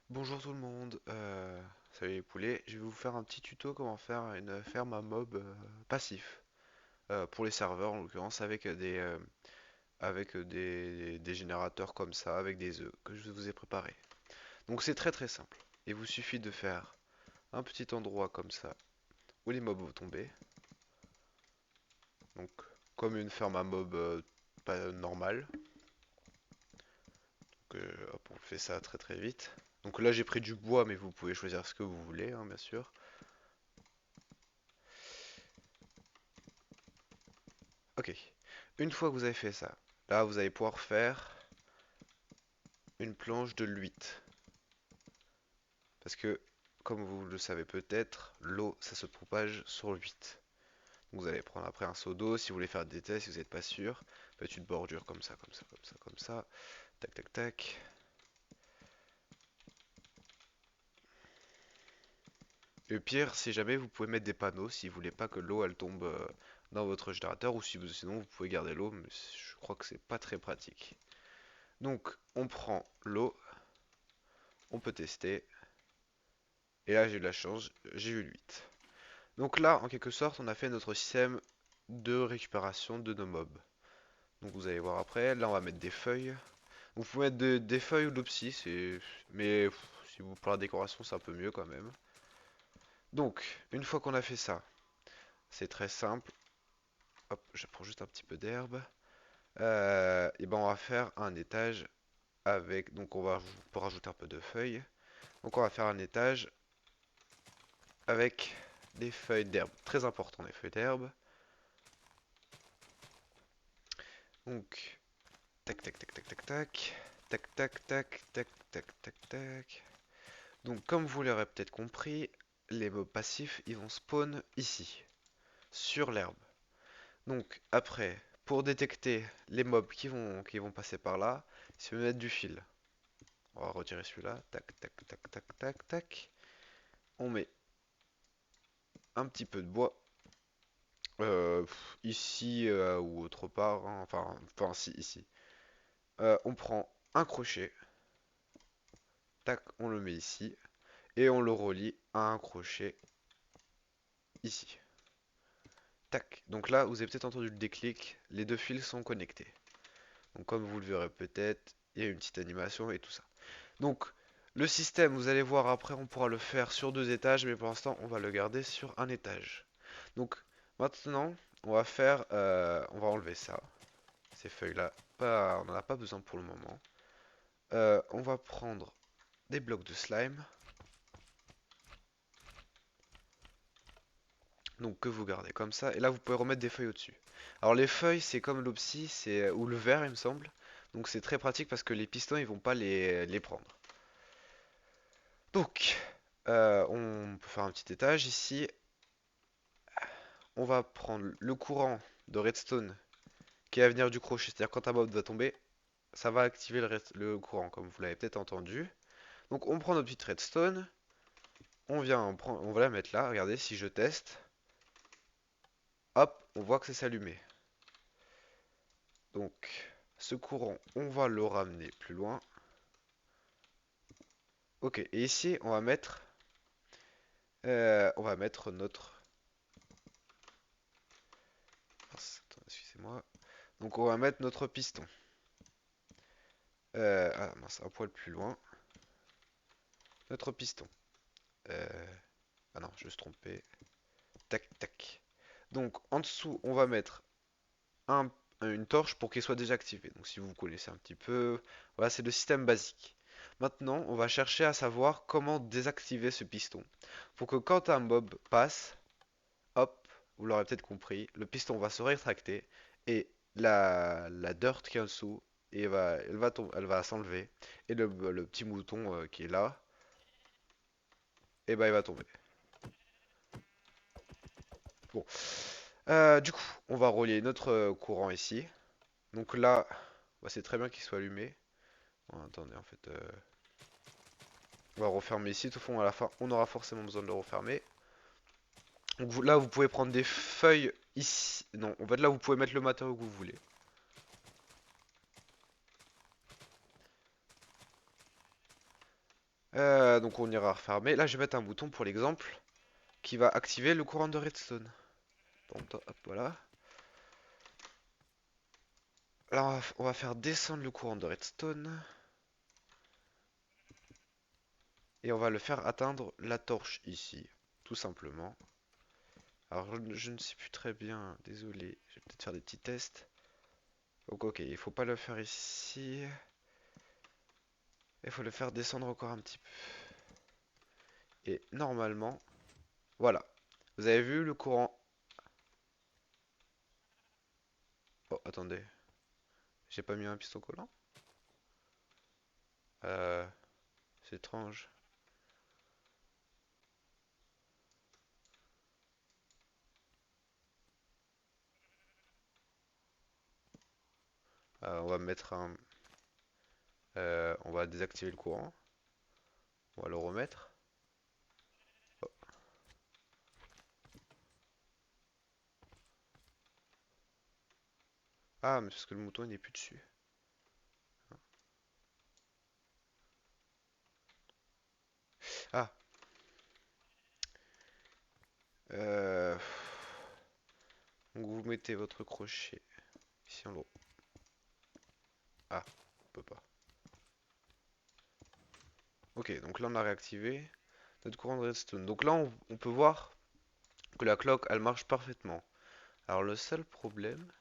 Bonjour tout le monde, salut les poulets, je vais vous faire un petit tuto comment faire une ferme à mob passif pour les serveurs en l'occurrence avec des générateurs comme ça, avec des œufs que je vous ai préparés. Donc c'est très très simple, il vous suffit de faire un petit endroit comme ça où les mobs vont tomber, donc comme une ferme à mob pas normale. Donc hop, on fait ça très très vite. Donc là j'ai pris du bois mais vous pouvez choisir ce que vous voulez hein, bien sûr. Ok. Une fois que vous avez fait ça, là vous allez pouvoir faire une planche de l'huître. Parce que, comme vous le savez peut-être, l'eau ça se propage sur l'huître. Donc vous allez prendre après un seau d'eau si vous voulez faire des tests, si vous n'êtes pas sûr. Faites une bordure comme ça, comme ça, comme ça, comme ça. Tac, tac, tac. Le pire, si jamais vous pouvez mettre des panneaux si vous voulez pas que l'eau elle tombe dans votre générateur ou si sinon vous pouvez garder l'eau, mais je crois que c'est pas très pratique. Donc on prend l'eau, on peut tester. Et là, j'ai eu de la chance, j'ai eu l'8. Donc là, en quelque sorte, on a fait notre système de récupération de nos mobs. Donc vous allez voir après, là on va mettre des feuilles. Vous pouvez mettre des feuilles ou de l'opsie, mais si vous pour la décoration, c'est un peu mieux quand même. Donc, une fois qu'on a fait ça, c'est très simple. Hop, je prends juste un petit peu d'herbe. Et ben on va faire un étage avec. Donc pour rajouter un peu de feuilles. Donc on va faire un étage avec des feuilles d'herbe. Très important les feuilles d'herbe. Donc, tac, tac, tac, tac, tac, tac. Tac, tac, tac, tac, tac, tac, tac. Donc, comme vous l'aurez peut-être compris, les mobs passifs, ils vont spawn ici, sur l'herbe. Donc, après, pour détecter les mobs qui vont passer par là, il faut mettre du fil. On va retirer celui-là. Tac, tac, tac, tac, tac, tac. On met un petit peu de bois. Ici ou autre part, hein. Enfin, si, ici. On prend un crochet. Tac, on le met ici. Et on le relie à un crochet ici. Tac. Donc là, vous avez peut-être entendu le déclic, les deux fils sont connectés. Donc comme vous le verrez peut-être, il y a une petite animation et tout ça. Donc le système, vous allez voir après, on pourra le faire sur deux étages, mais pour l'instant, on va le garder sur un étage. Donc maintenant, on va enlever ça, ces feuilles-là. On n'en a pas besoin pour le moment. On va prendre des blocs de slime. Donc que vous gardez comme ça. Et là, vous pouvez remettre des feuilles au-dessus. Alors les feuilles, c'est comme l'opsie, ou le verre, il me semble. Donc c'est très pratique parce que les pistons, ils vont pas les prendre. Donc, on peut faire un petit étage ici. On va prendre le courant de redstone qui va venir du crochet. C'est-à-dire quand un mob va tomber, ça va activer le courant, comme vous l'avez peut-être entendu. Donc on prend notre petite redstone. On va la mettre là. Regardez, si je teste, hop, on voit que c'est s'allumer. Donc, ce courant, on va le ramener plus loin. Ok, et ici, on va mettre notre... Excusez-moi. Donc, on va mettre notre piston. Ah mince, un poil plus loin. Notre piston. Ah non, je me suis trompé. Tac, tac. Donc, en dessous, on va mettre un- une torche pour qu'il soit déjà activé. Donc, si vous connaissez un petit peu, voilà, c'est le système basique. Maintenant, on va chercher à savoir comment désactiver ce piston. Pour que quand un mob passe, hop, vous l'aurez peut-être compris, le piston va se rétracter et la dirt qui est en dessous, elle va s'enlever. Et le petit mouton qui est là, et ben il va tomber. Bon, du coup, on va relier notre courant ici. Donc là, bah, c'est très bien qu'il soit allumé. Bon, attendez, en fait, on va refermer ici. De toute façon, à la fin, on aura forcément besoin de le refermer. Donc là, vous pouvez prendre des feuilles ici. Non, en fait, là, vous pouvez mettre le matériau que vous voulez. Donc on ira refermer. Là, je vais mettre un bouton pour l'exemple qui va activer le courant de redstone. Donc, hop, voilà. Là, on va faire descendre le courant de redstone. Et on va le faire atteindre la torche ici. Tout simplement. Alors, je ne sais plus très bien. Désolé. Je vais peut-être faire des petits tests. Donc, ok. Il faut pas le faire ici. Il faut le faire descendre encore un petit peu. Et normalement, voilà. Vous avez vu le courant. Oh, attendez. J'ai pas mis un piston collant? Euh, c'est étrange. On va mettre un. On va désactiver le courant. On va le remettre. Oh. Ah, mais parce que le mouton il n'est plus dessus. Ah. Euh... Donc vous mettez votre crochet ici en haut. Ah, on peut pas. Ok, donc là on a réactivé notre courant de redstone. Donc là on peut voir que la cloque elle marche parfaitement. Alors le seul problème.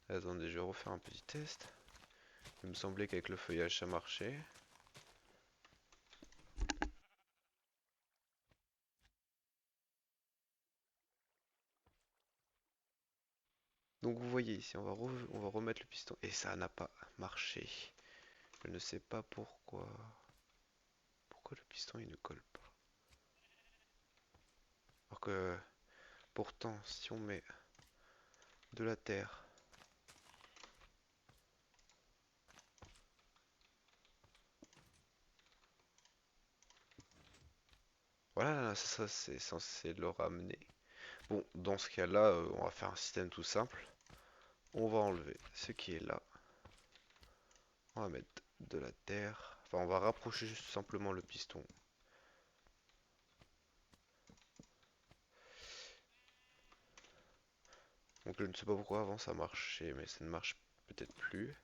Attendez, je vais refaire un petit test. Il me semblait qu'avec le feuillage ça marchait. Donc vous voyez ici, on va remettre le piston. Et ça n'a pas marché. Je ne sais pas pourquoi. Pourquoi le piston il ne colle pas. Alors que pourtant, si on met de la terre. Voilà, ça c'est censé le ramener. Bon, dans ce cas-là, on va faire un système tout simple. On va enlever ce qui est là. On va mettre de la terre. Enfin, on va rapprocher juste simplement le piston. Donc je ne sais pas pourquoi avant ça marchait, mais ça ne marche peut-être plus.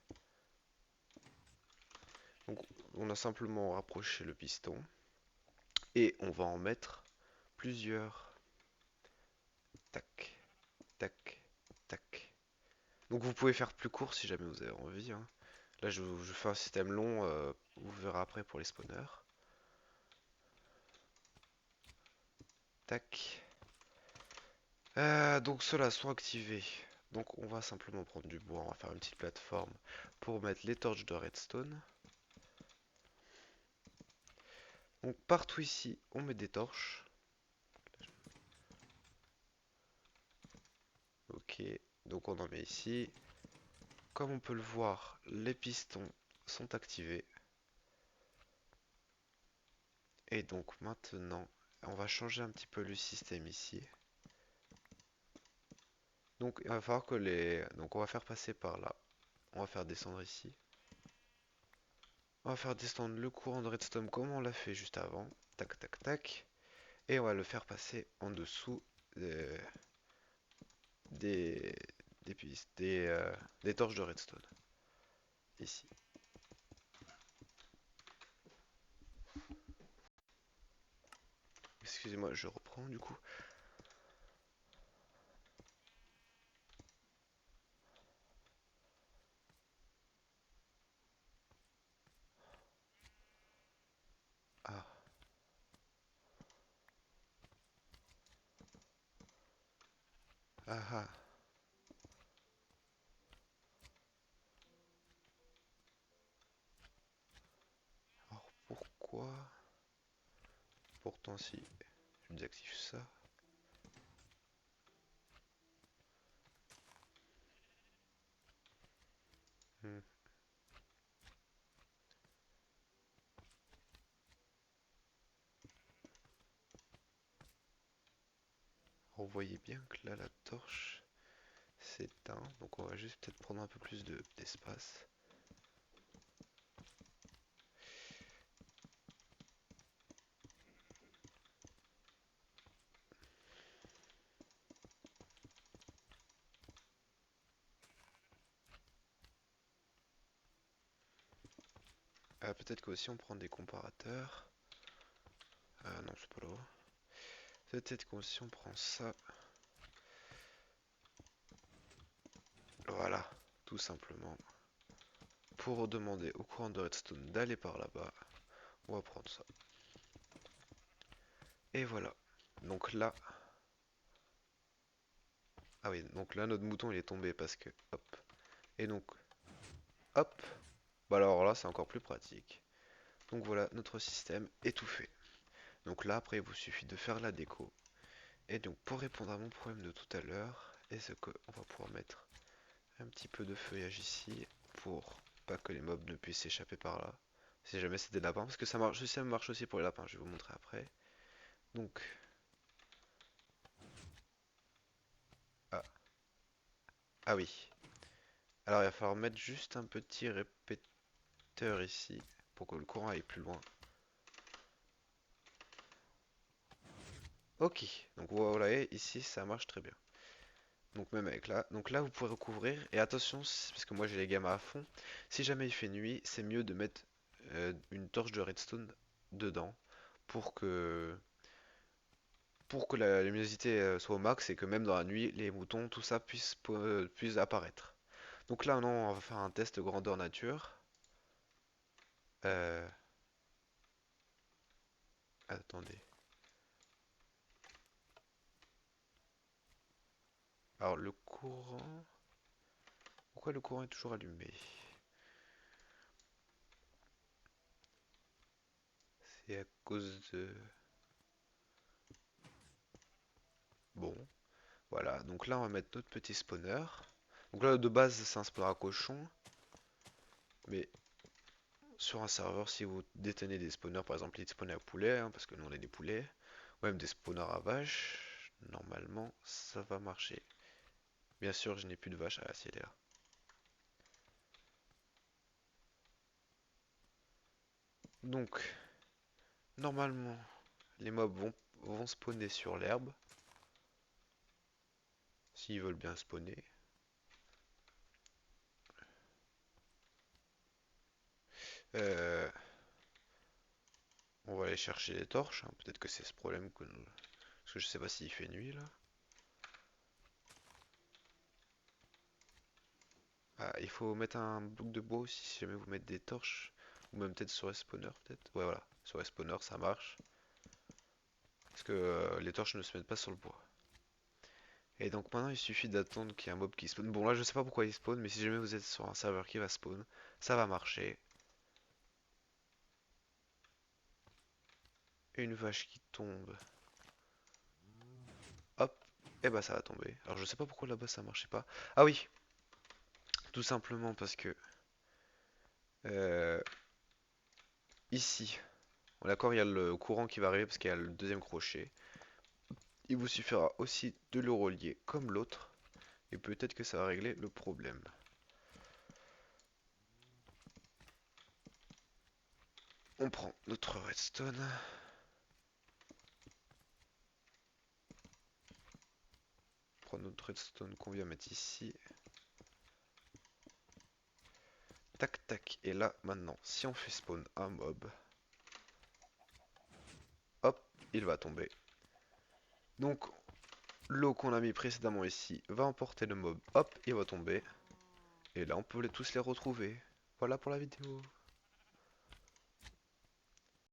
Donc on a simplement rapproché le piston. Et on va en mettre plusieurs. Tac, tac, tac. Donc vous pouvez faire plus court si jamais vous avez envie, hein. Là je fais un système long, vous verrez après pour les spawners. Tac. Donc ceux-là sont activés. Donc on va simplement prendre du bois, on va faire une petite plateforme pour mettre les torches de redstone. Donc partout ici, on met des torches. Ok, donc on en met ici. Comme on peut le voir, les pistons sont activés. Et donc maintenant, on va changer un petit peu le système ici. Donc il va falloir que les. Donc on va faire passer par là. On va faire descendre ici. On va faire descendre le courant de redstone comme on l'a fait juste avant. Tac, tac, tac. Et on va le faire passer en dessous des, des, des pistes, des torches de redstone. Ici. Excusez-moi, je reprends du coup. Ah, ah, ah. Alors pourquoi? Pourtant si je désactive ça. Hmm. Alors, vous voyez bien que là la torche s'éteint. Donc on va juste peut-être prendre un peu plus d'espace. Peut-être qu'aussi on prend des comparateurs. Ah non, c'est pas là. Peut-être qu'aussi on prend ça. Voilà, tout simplement. Pour demander au courant de redstone d'aller par là-bas, on va prendre ça. Et voilà. Donc là... Ah oui, donc là notre mouton il est tombé parce que... Hop. Et donc... Hop. Bah alors là c'est encore plus pratique. Donc voilà, notre système est tout fait. Donc là après il vous suffit de faire la déco. Et donc pour répondre à mon problème de tout à l'heure, est-ce qu'on va pouvoir mettre un petit peu de feuillage ici pour pas que les mobs ne puissent s'échapper par là. Si jamais c'est des lapins, parce que ça marche, ça marche aussi pour les lapins, je vais vous montrer après. Donc, ah, ah oui. Alors il va falloir mettre juste un petit répéteur ici pour que le courant aille plus loin. Ok, donc voilà, et ici ça marche très bien. Donc même avec là, donc là vous pouvez recouvrir, et attention, parce que moi j'ai les gammas à fond, si jamais il fait nuit, c'est mieux de mettre une torche de redstone dedans pour que la luminosité soit au max et que même dans la nuit, les moutons, tout ça puisse apparaître. Donc là, non, on va faire un test grandeur nature. Euh, Attendez. Alors le courant... Pourquoi le courant est toujours allumé? C'est à cause de... Bon, voilà. Donc là, on va mettre notre petit spawner. Donc là, de base, c'est un spawner à cochon. Mais sur un serveur, si vous détenez des spawners, par exemple, les spawners à poulet, hein, parce que nous on est des poulets, ou même des spawners à vaches, normalement, ça va marcher. Bien sûr, je n'ai plus de vache. Ah, si elle est là. Donc, normalement, les mobs vont spawner sur l'herbe. S'ils veulent bien spawner. Euh, on va aller chercher les torches, hein. Peut-être que c'est ce problème que nous... Parce que je sais pas s'il fait nuit là. Ah, il faut mettre un bloc de bois aussi si jamais vous mettez des torches. Ou même peut-être sur les spawners, peut-être. Ouais, voilà. Sur les spawners, ça marche. Parce que les torches ne se mettent pas sur le bois. Et donc maintenant, il suffit d'attendre qu'il y ait un mob qui spawn. Bon, là, je sais pas pourquoi il spawn, mais si jamais vous êtes sur un serveur qui va spawn, ça va marcher. Une vache qui tombe. Hop. Et bah, ça va tomber. Alors, je sais pas pourquoi là-bas ça marchait pas. Ah oui, tout simplement parce que euh, ici, d'accord, il y a le courant qui va arriver parce qu'il y a le deuxième crochet. Il vous suffira aussi de le relier comme l'autre. Et peut-être que ça va régler le problème. On prend notre redstone. On prend notre redstone qu'on vient mettre ici. Tac tac. Et là maintenant, si on fait spawn un mob, hop, il va tomber. Donc l'eau qu'on a mis précédemment ici va emporter le mob, hop, il va tomber. Et là on peut tous les retrouver. Voilà pour la vidéo.